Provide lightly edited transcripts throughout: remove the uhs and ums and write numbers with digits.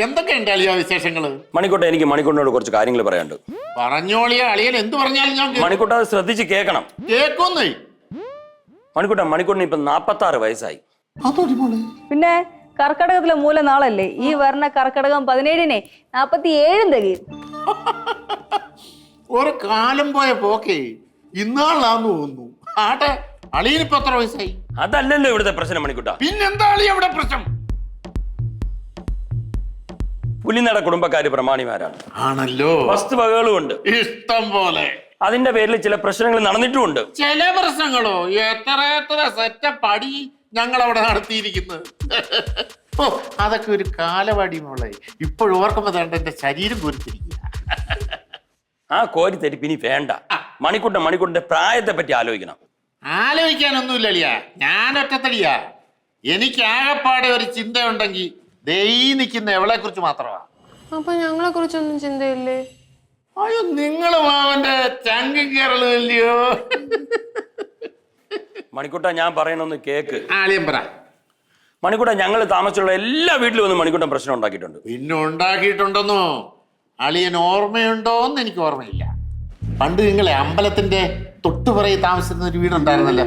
എന്തൊക്കെയുണ്ട് അളിയ വിശേഷങ്ങള്? മണിക്കൂട്ട, എനിക്ക് മണിക്കൂട്ടിനോട് കുറച്ച് കാര്യങ്ങൾ പറയാനുണ്ട്. പറഞ്ഞോളിയ അളിയൻ എന്ത് പറഞ്ഞാലും ഞാൻ മണിക്കൂട്ട അത് ശ്രദ്ധിച്ച് കേൾക്കണം. കേൾക്കുന്നേ. മണിക്കൂട്ടിന് ഇപ്പൊ 46 വയസ്സായി. പിന്നെ കർക്കടകത്തിലെ മൂല നാളല്ലേ ഈ വർണ്ണ കർക്കടകം 17-ന് 47 തികയും. ഒരു കാലം പോയ പോക്കേ ഇന്നാളാന്ന് തോന്നുന്നു. ആട്ടെ, അളിയനിപ്പോ എത്ര വയസ്സായി? അതല്ലല്ലോ ഇവിടുത്തെ പ്രശ്നം മണിക്കൂട്ട. പിന്നെന്താ അളിയ ഇവിടെ പ്രശ്നം? പുലിനട കുടുംബക്കാര് പ്രമാണിമാരാണ്. ആണല്ലോ. വസ്തുവകകളും ഉണ്ട് ഇഷ്ടം പോലെ. അതിന്റെ പേരിൽ ചില പ്രശ്നങ്ങൾ നടന്നിട്ടുമുണ്ട്. ചില പ്രശ്നങ്ങളോ? എത്ര സെറ്റപ്പ് അടി ഞങ്ങൾ അവിടെ നടത്തിയിരിക്കുന്നത്. ഓ, അതൊക്കെ ഒരു കാലവടി മോളെ. ഇപ്പോഴും ഓർക്കുമ്പോ വേണ്ട എന്റെ ശരീരം കുരുത്തിരിക്കുക. ആ കോരി തെരിപ്പിനി വേണ്ട. മണിക്കൂട്ടിന്റെ പ്രായത്തെ പറ്റി ആലോചിക്കണം. ആലോചിക്കാനൊന്നുമില്ല അളിയ, ഞാൻ ഒറ്റത്തടിയാ. എനിക്ക് ആകെപ്പാടെ ഒരു ചിന്തയുണ്ടെങ്കിൽ നിൽക്കുന്ന എവളെ കുറിച്ച് മാത്രമാ. അപ്പൊ ഞങ്ങളെ കുറിച്ചൊന്നും ചിന്തയില്ലേ? അയ്യോ, നിങ്ങളും അവന്റെ ചങ്കും കേരളമല്ലയോ? മണിക്കൂട്ട, ഞാൻ പറയണൊന്ന് കേക്ക്. ആളിയം പറ. മണിക്കൂട്ട, ഞങ്ങൾ താമസിച്ചുള്ള എല്ലാ വീട്ടിലും ഒന്ന് മണിക്കൂട്ടൻ പ്രശ്നം ഉണ്ടാക്കിയിട്ടുണ്ട്. പിന്നെ ഉണ്ടാക്കിയിട്ടുണ്ടെന്നോ? അളിയൻ ഓർമ്മയുണ്ടോന്ന് എനിക്ക് ഓർമ്മയില്ല. പണ്ട് നിങ്ങളെ അമ്പലത്തിന്റെ തൊട്ടുപുറയിൽ താമസിച്ചിരുന്ന ഒരു വീടുണ്ടായിരുന്നല്ലോ,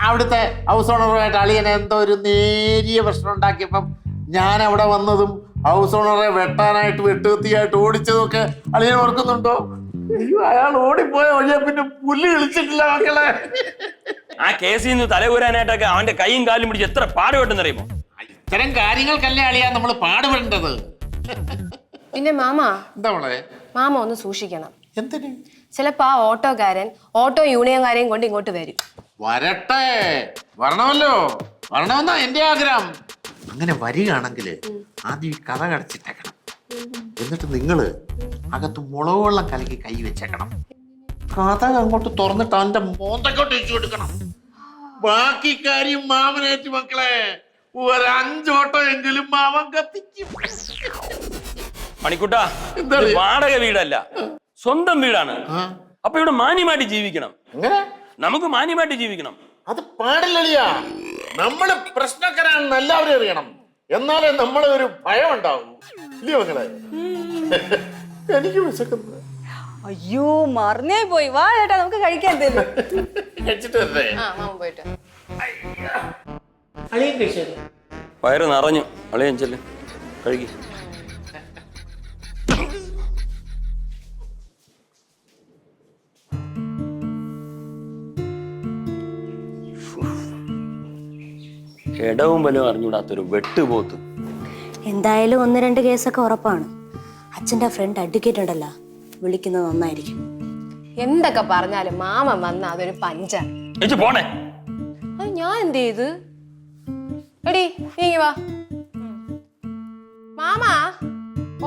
അവിടുത്തെ ഹൗസ് ഓണറുമായിട്ട് അളിയൻ എന്തോ ഒരു നേരിയ പ്രശ്നം ഉണ്ടാക്കിയപ്പം ഞാൻ അവിടെ വന്നതും ഹൗസ് ഓണറെ വെട്ടാനായിട്ട് വെട്ടുകത്തിയായിട്ട് ഓടിച്ചതും ഒക്കെ അളിയൻ ഓർക്കുന്നുണ്ടോ? അയാൾ ഓടിപ്പോയ വഴിയെ പിന്നെ പുല്ല് കളിച്ചിട്ടില്ല മക്കളെ. ആ കേസിൽ നിന്ന് തലകൂരാനായിട്ടൊക്കെ അവന്റെ കൈയും കാലും പിടിച്ച് എത്ര പാടുപെട്ടെന്നറിയുമോ? ഇത്തരം കാര്യങ്ങൾക്കല്ലേ അളിയാ നമ്മൾ പാടുപെടേണ്ടത്. പിന്നെ മാമ, എന്താ മോളെ? മാമ ഒന്ന് സൂക്ഷിക്കണം. എന്തിന്? ചിലപ്പോ ആ ഓട്ടോക്കാരൻ ഓട്ടോ യൂണിയൻകാരെയും കൊണ്ട് ഇങ്ങോട്ട് വരും. വരട്ടെ, വരണമല്ലോ. വരണമെന്നാ എന്റെ ആഗ്രഹം. അങ്ങനെ വരികയാണെങ്കിൽ ആദ്യം ഈ കഥ കടച്ചിട്ടേക്കണം. എന്നിട്ട് നിങ്ങള് അകത്ത് മുളക് വെള്ളം കലക്കി കൈ വെച്ചേക്കണം. കഥ അങ്ങോട്ട് തുറന്നിട്ട് അവന്റെ മോന്തക്കോട്ട് വെച്ചു കൊടുക്കണം. ബാക്കി കാര്യം മാമനേറ്റ് മക്കളെ. ഒരു 5 ഓട്ടോ എങ്കിലും മാമൻ കത്തിക്കും. മണിക്കൂട്ട, വാടക വീടല്ല, സ്വന്തം വീടാണ്. അപ്പൊ ഇവിടെ മാന്യമായിട്ട് ജീവിക്കണം. നമുക്ക് മാന്യമായിട്ട് ജീവിക്കണം. അത് പാടില്ലളിയാ. നമ്മള് പ്രശ്നക്കാരാണെന്ന് എല്ലാവരും അറിയണം. എന്നാലേ നമ്മളെ ഒരു ഭയം ഉണ്ടാവും. ഇല്ലയോ മക്കളെ? എനിക്ക് വിശക്കുന്നു. അയ്യോ, മറന്നേ പോയി. വാ ചേട്ടാ, നമുക്ക് കഴിക്കാൻ തരും. കഴിച്ചിട്ട് വരട്ടെ? പോയിട്ട് വയറ് നിറഞ്ഞു. അളിയൻ ചെല്ല്, കഴുകി. ഇടവും ബലവും അറിഞ്ഞൂടാത്തൊരു വെട്ടുപോത്ത്. എന്തായാലും 1-2 കേസൊക്കെ ഉറപ്പാണ്. അച്ഛൻ്റെ ഫ്രണ്ട് അഡ്വക്കേറ്റ് ഉണ്ടല്ലോ, വിളിക്കുന്നത് നന്നായിരിക്കും. എന്തൊക്കെ പറഞ്ഞാലും മാമൻ വന്ന അതൊരു പഞ്ച. പോണേ. ഞാൻ എന്ത് ചെയ്ത്? എടി നീ വാ. മാമ,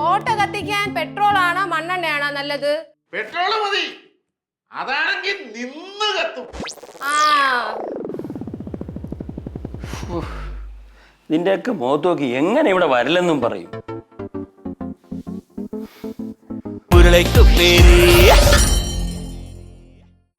ഓട്ടോ കത്തിക്കാൻ പെട്രോൾ ആണോ മണ്ണെണ്ണയാണോ നല്ലത്? പെട്രോള് മതി. അതാണെങ്കിൽ നിന്ന് കത്തും. നിന്റെയൊക്കെ മുഖത്ത് നോക്കി എങ്ങനെ ഇവിടെ വരില്ലെന്നും പറയും.